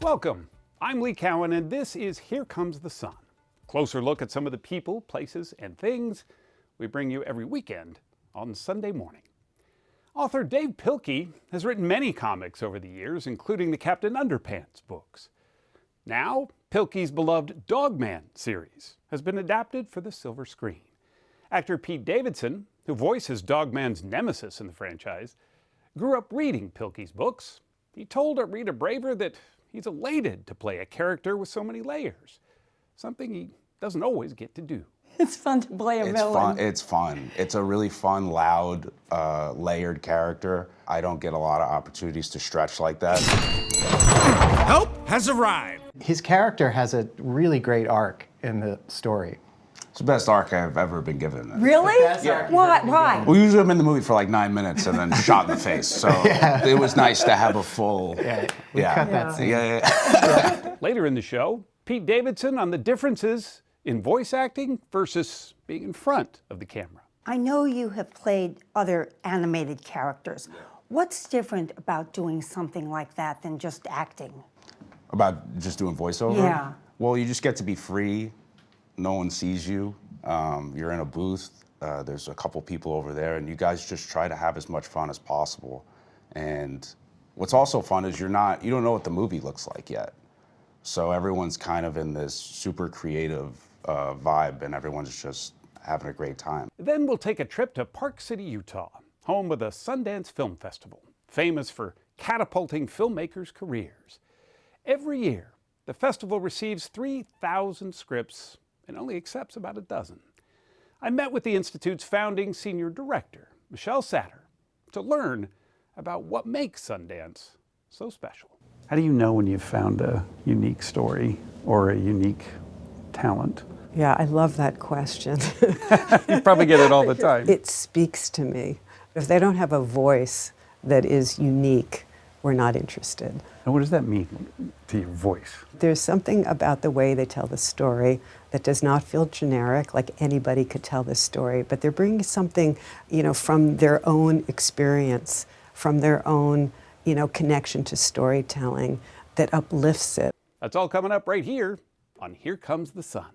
Welcome. I'm Lee Cowan, and this is Here Comes the Sun. Closer look at some of the people, places, and things we bring you every weekend on Sunday morning. Author Dav Pilkey has written many comics over the years, including the Captain Underpants books. Now, Pilkey's beloved Dogman series has been adapted for the silver screen. Actor Pete Davidson, who voices Dogman's nemesis in the franchise, grew up reading Pilkey's books. He told Rita Braver that he's elated to play a character with so many layers, something he doesn't always get to do. It's fun to play a villain. It's fun. It's a really fun, loud, layered character. I don't get a lot of opportunities to stretch like that. Help has arrived. His character has a really great arc in the story. It's the best arc I've ever been given. Really? Yeah. Why? We usually I'm in the movie for like 9 minutes and then shot in the face. So it was nice to have a full. We cut that scene. Later in the show, Pete Davidson on the differences in voice acting versus being in front of the camera. I know you have played other animated characters. What's different about doing something like that than just acting? About just doing voiceover? Yeah. Well, you just get to be free. No one sees you. You're in a booth. There's a couple people over there, and you guys just try to have as much fun as possible. And what's also fun is you don't know what the movie looks like yet. So everyone's kind of in this super creative vibe, and everyone's just having a great time. Then we'll take a trip to Park City, Utah, home of the Sundance Film Festival, famous for catapulting filmmakers' careers. Every year, the festival receives 3,000 scripts and only accepts about a dozen. I met with the Institute's founding senior director, Michelle Satter, to learn about what makes Sundance so special. How do you know when you've found a unique story or a unique talent? Yeah, I love that question. You probably get it all the time. It speaks to me. If they don't have a voice that is unique, we're not interested. And what does that mean to your voice? There's something about the way they tell the story that does not feel generic, like anybody could tell this story, but they're bringing something, from their own experience, from their own, connection to storytelling that uplifts it. That's all coming up right here on Here Comes the Sun.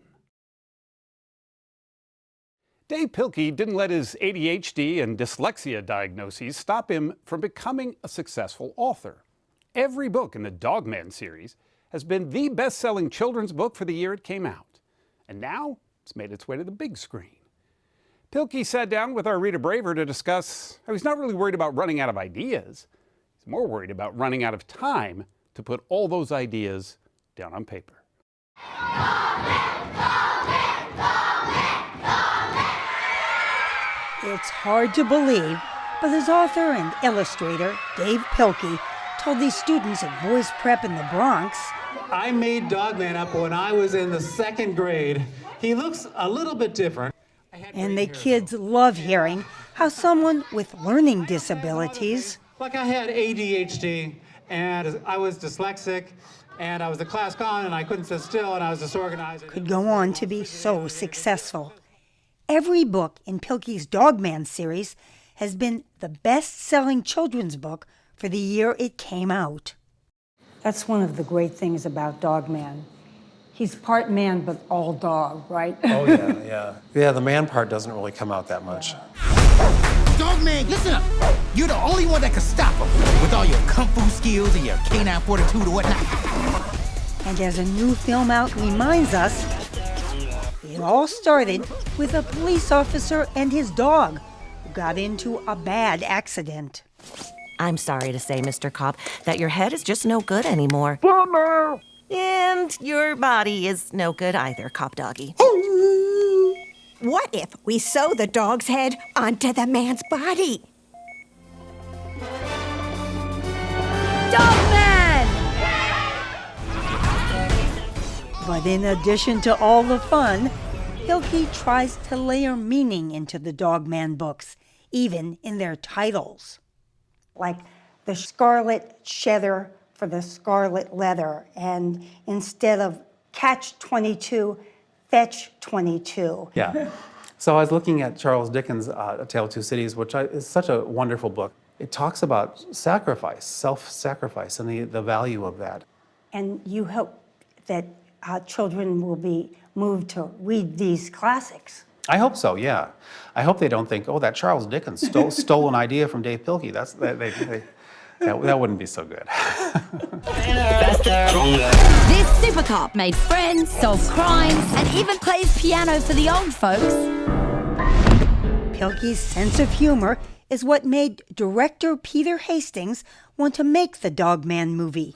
Dav Pilkey didn't let his ADHD and dyslexia diagnoses stop him from becoming a successful author. Every book in the Dogman series has been the best-selling children's book for the year it came out. And now it's made its way to the big screen. Pilkey sat down with our Rita Braver to discuss how he's not really worried about running out of ideas. He's more worried about running out of time to put all those ideas down on paper. It's hard to believe, but his author and illustrator, Dav Pilkey, told these students at voice prep in the Bronx, I made Dogman up when I was in the 2nd grade. He looks a little bit different. And the kids love hearing how someone with learning disabilities, like I had ADHD, and I was dyslexic, and I was the class clown, and I couldn't sit still, and I was disorganized. could go on to be so successful. Every book in Pilkey's Dogman series has been the best-selling children's book for the year it came out. That's one of the great things about Dogman. He's part man, but all dog, right? Oh, yeah. Yeah, the man part doesn't really come out that much. Dogman, listen up. You're the only one that can stop him with all your kung fu skills and your canine fortitude or whatnot. And as a new film out reminds us, it all started with a police officer and his dog who got into a bad accident. I'm sorry to say, Mr. Cop, that your head is just no good anymore. Bummer! And your body is no good either, Cop Doggy. What if we sew the dog's head onto the man's body? Dogman! But in addition to all the fun, Pilkey tries to layer meaning into the Dogman books, even in their titles. Like the scarlet cheddar for the scarlet leather, and instead of catch 22, fetch 22. Yeah. So I was looking at Charles Dickens' A Tale of Two Cities, which is such a wonderful book. It talks about sacrifice, self-sacrifice, and the value of that. And you hope that children will be moved to read these classics. I hope so, yeah. I hope they don't think, oh, that Charles Dickens stole an idea from Dave Pilkey. That wouldn't be so good. This super cop made friends, solved crimes, and even plays piano for the old folks. Pilkey's sense of humor is what made director Peter Hastings want to make the Dog Man movie.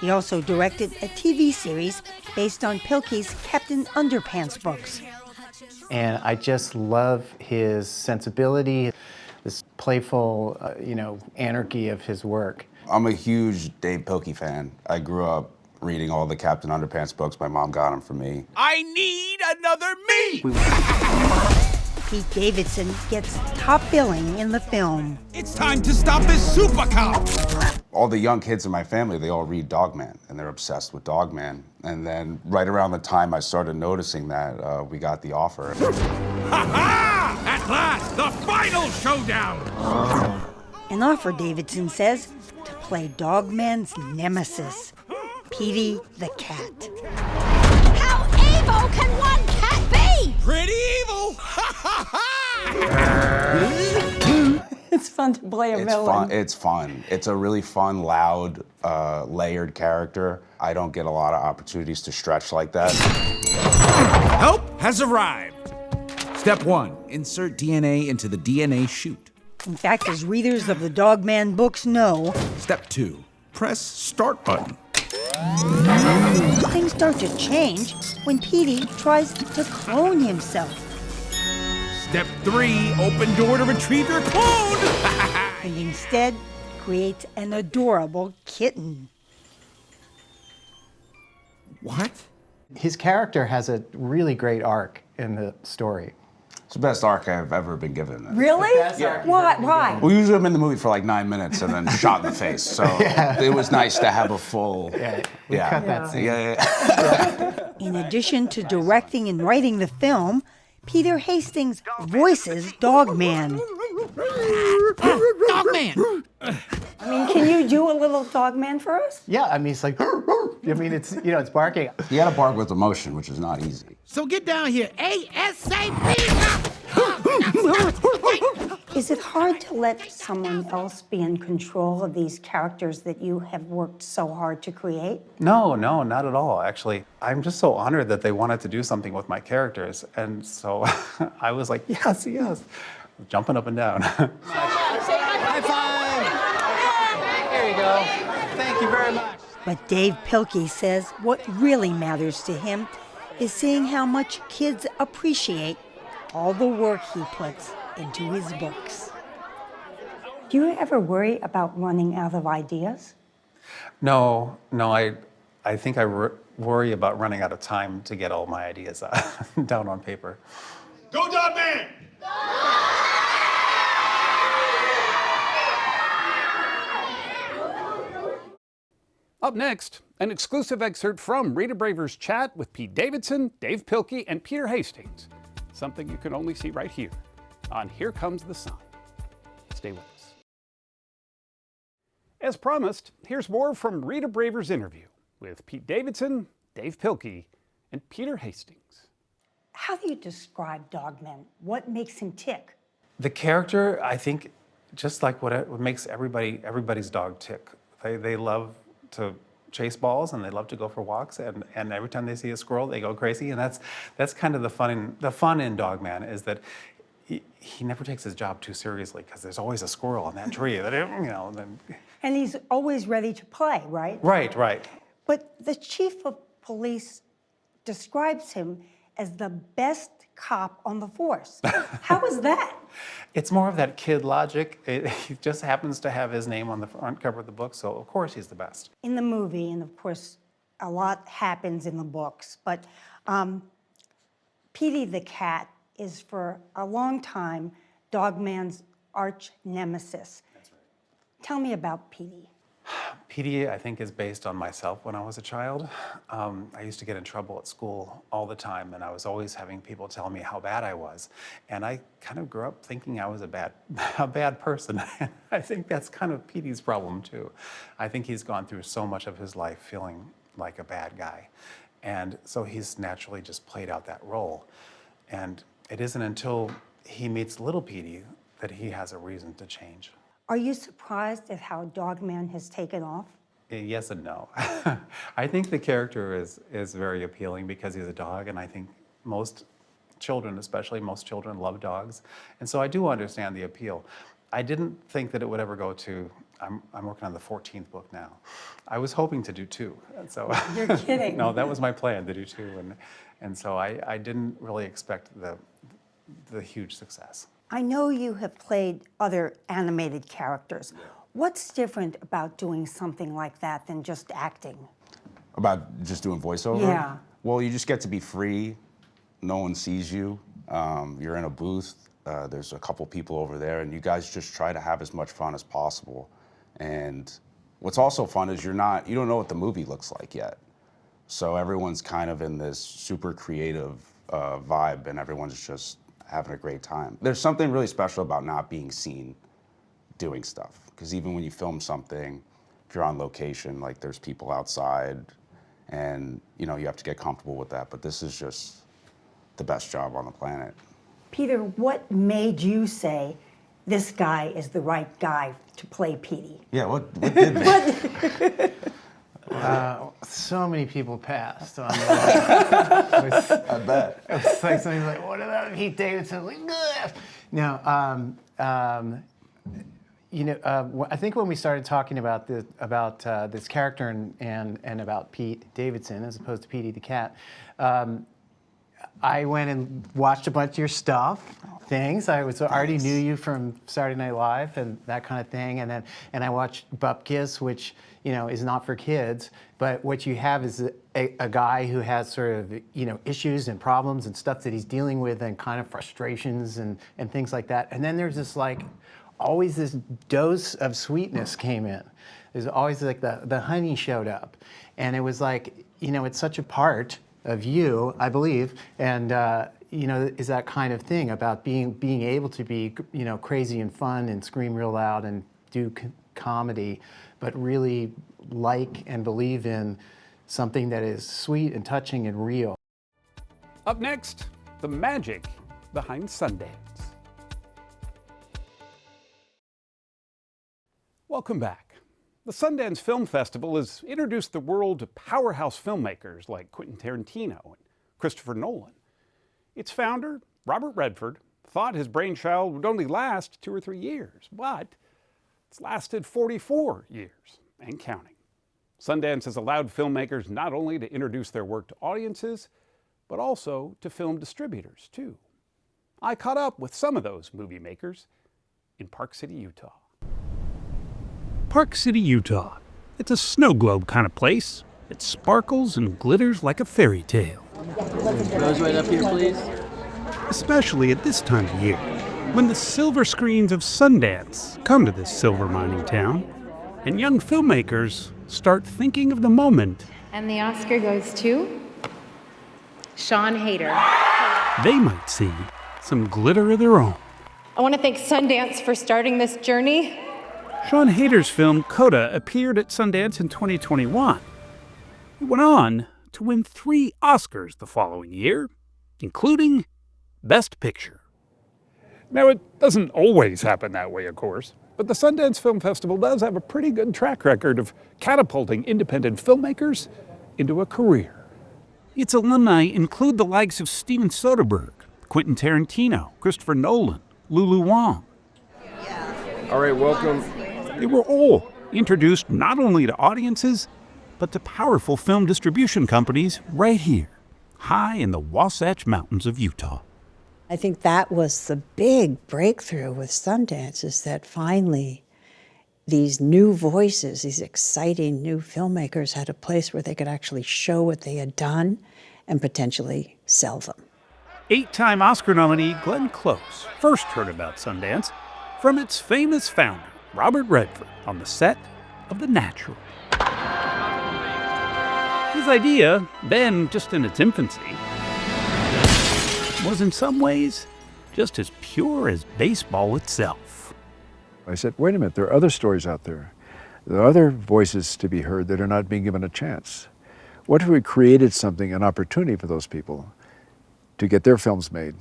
He also directed a TV series based on Pilkey's Captain Underpants books. And I just love his sensibility, this playful, anarchy of his work. I'm a huge Dave Pilkey fan. I grew up reading all the Captain Underpants books. My mom got them for me. I need another me! Pete Davidson gets top billing in the film. It's time to stop this super cop! All the young kids in my family, they all read Dogman, and they're obsessed with Dogman. And then right around the time I started noticing that, we got the offer. Ha-ha! At last, the final showdown! An offer, Davidson says, to play Dogman's nemesis, Petey the cat. How evil can one cat be? Pretty evil! Ha-ha-ha! It's fun to play a villain. It's fun. It's a really fun, loud, layered character. I don't get a lot of opportunities to stretch like that. Help has arrived. Step 1, insert DNA into the DNA chute. In fact, as readers of the Dogman books know, Step 2, press start button. things start to change when Petey tries to clone himself. Step 3, open door to retrieve your clone! And instead creates an adorable kitten. What? His character has a really great arc in the story. It's the best arc I've ever been given. Really? Yeah. Why? We usually am in the movie for like 9 minutes and then shot in the face. So it was nice to have a full. We cut that scene. In addition to directing and writing the film, Peter Hastings voices Dogman. Dogman! I mean, can you do a little Dogman for us? Yeah, I mean, it's like, it's barking. You gotta bark with emotion, which is not easy. So get down here, ASAP! Is it hard to let someone else be in control of these characters that you have worked so hard to create? No, not at all, actually. I'm just so honored that they wanted to do something with my characters. And so I was like, yes, jumping up and down. High five! There you go. Thank you very much. But Dave Pilkey says what really matters to him is seeing how much kids appreciate all the work he puts into his books. Do you ever worry about running out of ideas? No, I think I worry about running out of time to get all my ideas down on paper. Go, Dogman! Up next, an exclusive excerpt from Rita Braver's chat with Pete Davidson, Dave Pilkey, and Peter Hastings. Something you can only see right here on Here Comes the Sun. Stay with us. As promised, here's more from Rita Braver's interview with Pete Davidson, Dave Pilkey, and Peter Hastings. How do you describe Dogman? What makes him tick? The character, I think, just like what makes everybody's dog tick. They love to chase balls and they love to go for walks, and every time they see a squirrel they go crazy, and that's kind of the fun in Dogman is that he never takes his job too seriously because there's always a squirrel in that tree that And he's always ready to play, right? Right. But the chief of police describes him as the best cop on the force. How is that? It's more of that kid logic. He just happens to have his name on the front cover of the book, so of course he's the best. In the movie, and of course, a lot happens in the books, but Petey the cat is for a long time Dogman's arch nemesis. That's right. Tell me about Petey. Petey, I think, is based on myself when I was a child. I used to get in trouble at school all the time, and I was always having people tell me how bad I was. And I kind of grew up thinking I was a bad person. I think that's kind of Petey's problem, too. I think he's gone through so much of his life feeling like a bad guy. And so he's naturally just played out that role. And it isn't until he meets little Petey that he has a reason to change. Are you surprised at how Dogman has taken off? Yes and no. I think the character is very appealing because he's a dog, and I think most children, especially most children, love dogs. And so I do understand the appeal. I didn't think that it would ever go to, I'm working on the 14th book now. I was hoping to do 2. And so You're kidding. No, that was my plan, to do 2. And so I didn't really expect the huge success. I know you have played other animated characters. What's different about doing something like that than just acting? About just doing voiceover? Yeah. Well, you just get to be free. No one sees you. You're in a booth. There's a couple people over there, and you guys just try to have as much fun as possible. And what's also fun is you don't know what the movie looks like yet. So everyone's kind of in this super creative vibe, and everyone's just having a great time. There's something really special about not being seen doing stuff. Because even when you film something, if you're on location, like there's people outside, and you have to get comfortable with that. But this is just the best job on the planet. Peter, what made you say this guy is the right guy to play Petey? Yeah, what did make? Wow, so many people passed on that. I bet. It's like somebody's like, what about Pete Davidson? Like, ugh. No, I think when we started talking about this character and about Pete Davidson as opposed to Petey the cat, I went and watched a bunch of your stuff, things. I already knew you from Saturday Night Live and that kind of thing, and I watched Bupkis, which is not for kids, but what you have is a guy who has sort of issues and problems and stuff that he's dealing with and kind of frustrations and things like that. And then there's this always this dose of sweetness came in. There's always like the honey showed up, and it was like it's such a part of you, I believe, and is that kind of thing about being able to be crazy and fun and scream real loud and do comedy, but really like and believe in something that is sweet and touching and real. Up next, the magic behind Sundance. Welcome back. The Sundance Film Festival has introduced the world to powerhouse filmmakers like Quentin Tarantino and Christopher Nolan. Its founder, Robert Redford, thought his brainchild would only last 2 or 3 years, but it's lasted 44 years and counting. Sundance has allowed filmmakers not only to introduce their work to audiences, but also to film distributors, too. I caught up with some of those movie makers in Park City, Utah. Park City, Utah. It's a snow globe kind of place. It sparkles and glitters like a fairy tale. Rose right up here, please. Especially at this time of year, when the silver screens of Sundance come to this silver mining town, and young filmmakers start thinking of the moment. And the Oscar goes to Sean Hayter. They might see some glitter of their own. I want to thank Sundance for starting this journey. Sean Hayter's film Coda appeared at Sundance in 2021. It went on to win 3 Oscars the following year, including Best Picture. Now, it doesn't always happen that way, of course, but the Sundance Film Festival does have a pretty good track record of catapulting independent filmmakers into a career. Its alumni include the likes of Steven Soderbergh, Quentin Tarantino, Christopher Nolan, Lulu Wang. All right, welcome. They were all introduced not only to audiences, but to powerful film distribution companies right here, high in the Wasatch Mountains of Utah. I think that was the big breakthrough with Sundance, is that finally these new voices, these exciting new filmmakers had a place where they could actually show what they had done and potentially sell them. 8-time Oscar nominee Glenn Close first heard about Sundance from its famous founder, Robert Redford, on the set of The Natural. His idea, then just in its infancy, was in some ways just as pure as baseball itself. I said, wait a minute, there are other stories out there. There are other voices to be heard that are not being given a chance. What if we created something, an opportunity for those people to get their films made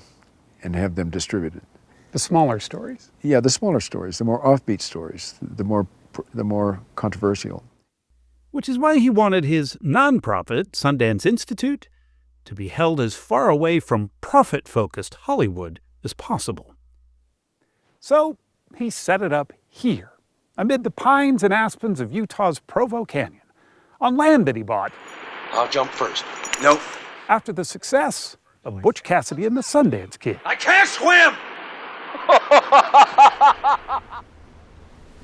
and have them distributed? The smaller stories? Yeah, the smaller stories, the more offbeat stories, the more controversial. Which is why he wanted his nonprofit, Sundance Institute, to be held as far away from profit-focused Hollywood as possible. So he set it up here, amid the pines and aspens of Utah's Provo Canyon, on land that he bought. I'll jump first. Nope. After the success of Butch Cassidy and the Sundance Kid. I can't swim!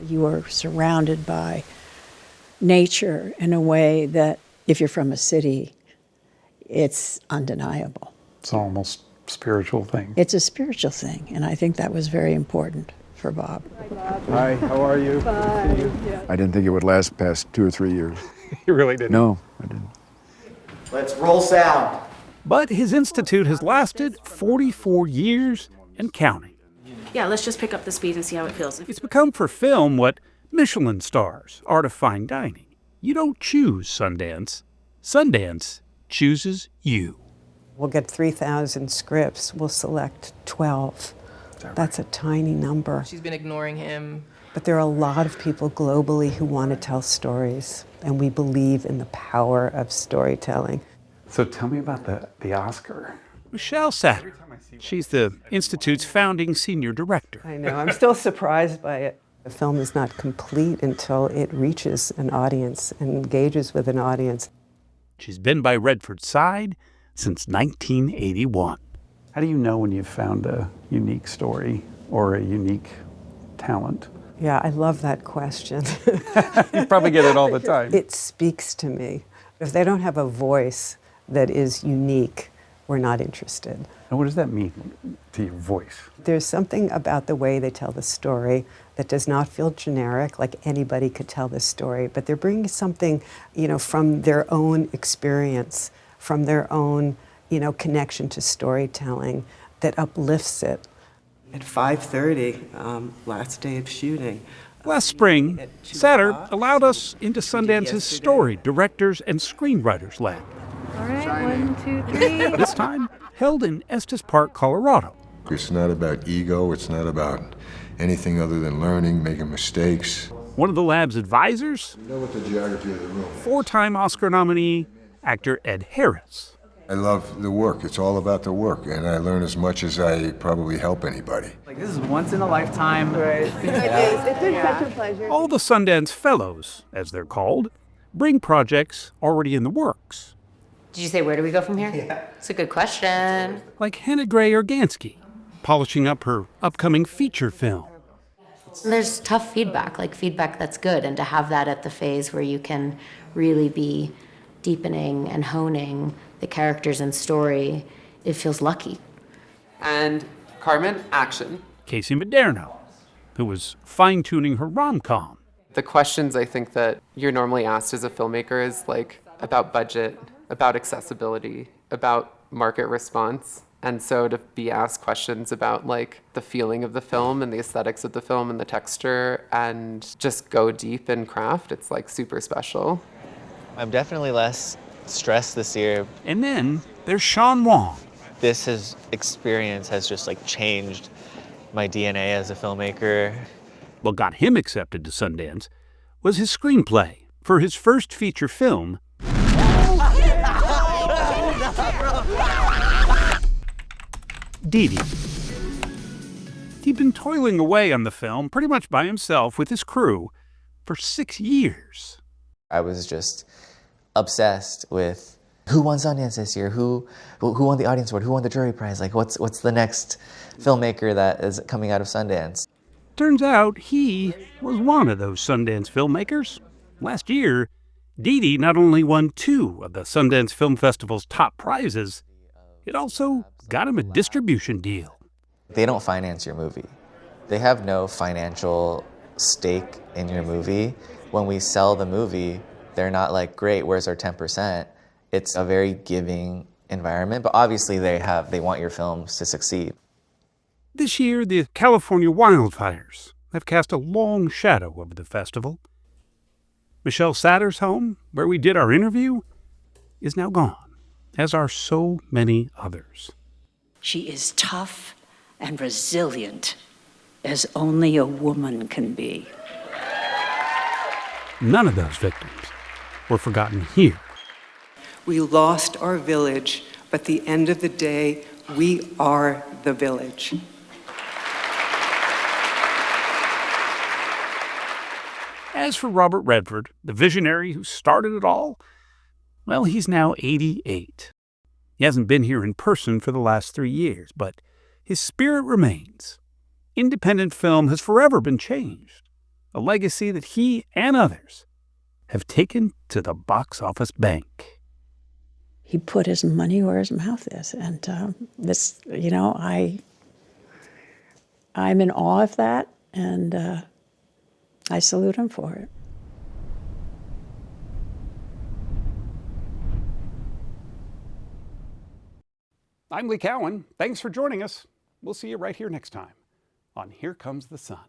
You are surrounded by nature in a way that, if you're from a city, it's undeniable. It's almost a spiritual thing. It's a spiritual thing, and I think that was very important for Bob. Hi, how are you? Bye. Good to see you. I didn't think it would last past 2 or 3 years. You really didn't? No, I didn't. Let's roll sound. But his institute has lasted 44 years and counting. Yeah, let's just pick up the speed and see how it feels. It's become for film what Michelin stars are to fine dining. You don't choose Sundance. Sundance chooses you. We'll get 3,000 scripts. We'll select 12. That's a tiny number. She's been ignoring him. But there are a lot of people globally who want to tell stories, and we believe in the power of storytelling. So tell me about the Oscar. Michelle Satter. She's the Institute's founding senior director. I know, I'm still surprised by it. The film is not complete until it reaches an audience and engages with an audience. She's been by Redford's side since 1981. How do you know when you've found a unique story or a unique talent? Yeah, I love that question. You probably get it all the time. It speaks to me. If they don't have a voice that is unique, we're not interested. And what does that mean to your voice? There's something about the way they tell the story that does not feel generic, like anybody could tell this story, but they're bringing something, from their own experience, from their own, connection to storytelling that uplifts it. At 5:30, last day of shooting. Last spring, Satter allowed us into Sundance's story directors and screenwriters lab. All right, 1, 2, 3. This time, held in Estes Park, Colorado. It's not about ego, it's not about anything other than learning, making mistakes. One of the lab's advisors, You know what the geography of the room is. 4-time Oscar nominee, actor Ed Harris. I love the work, it's all about the work, and I learn as much as I probably help anybody. Like, this is once in a lifetime. Right. It's been such a pleasure. All the Sundance Fellows, as they're called, bring projects already in the works. Did you say, where do we go from here? Yeah. It's a good question. Like Hannah Gray Organsky, polishing up her upcoming feature film. There's tough feedback, like feedback that's good, and to have that at the phase where you can really be deepening and honing the characters and story, it feels lucky. And Carmen, action. Casey Maderno, who was fine-tuning her rom-com. The questions I think that you're normally asked as a filmmaker is like about budget, about accessibility, about market response. And so to be asked questions about like the feeling of the film and the aesthetics of the film and the texture and just go deep in craft, it's like super special. I'm definitely less stressed this year. And then there's Sean Wong. This experience has just like changed my DNA as a filmmaker. What got him accepted to Sundance was his screenplay for his first feature film, Dee Dee. He'd been toiling away on the film pretty much by himself with his crew for 6 years. I was just obsessed with who won Sundance this year, who won the audience award, who won the jury prize, like what's the next filmmaker that is coming out of Sundance. Turns out he was one of those Sundance filmmakers. Last year, Dee Dee not only won 2 of the Sundance Film Festival's top prizes, it also got him a distribution deal. They don't finance your movie. They have no financial stake in your movie. When we sell the movie, they're not like, great, where's our 10%? It's a very giving environment, but obviously they want your films to succeed. This year, the California wildfires have cast a long shadow over the festival. Michelle Satter's home, where we did our interview, is now gone, as are so many others. She is tough and resilient, as only a woman can be. None of those victims were forgotten here. We lost our village, but at the end of the day, we are the village. As for Robert Redford, the visionary who started it all, well, he's now 88. He hasn't been here in person for the last 3 years, but his spirit remains. Independent film has forever been changed, a legacy that he and others have taken to the box office bank. He put his money where his mouth is, and this, I'm in awe of that, and I salute him for it. I'm Lee Cowan. Thanks for joining us. We'll see you right here next time on Here Comes the Sun.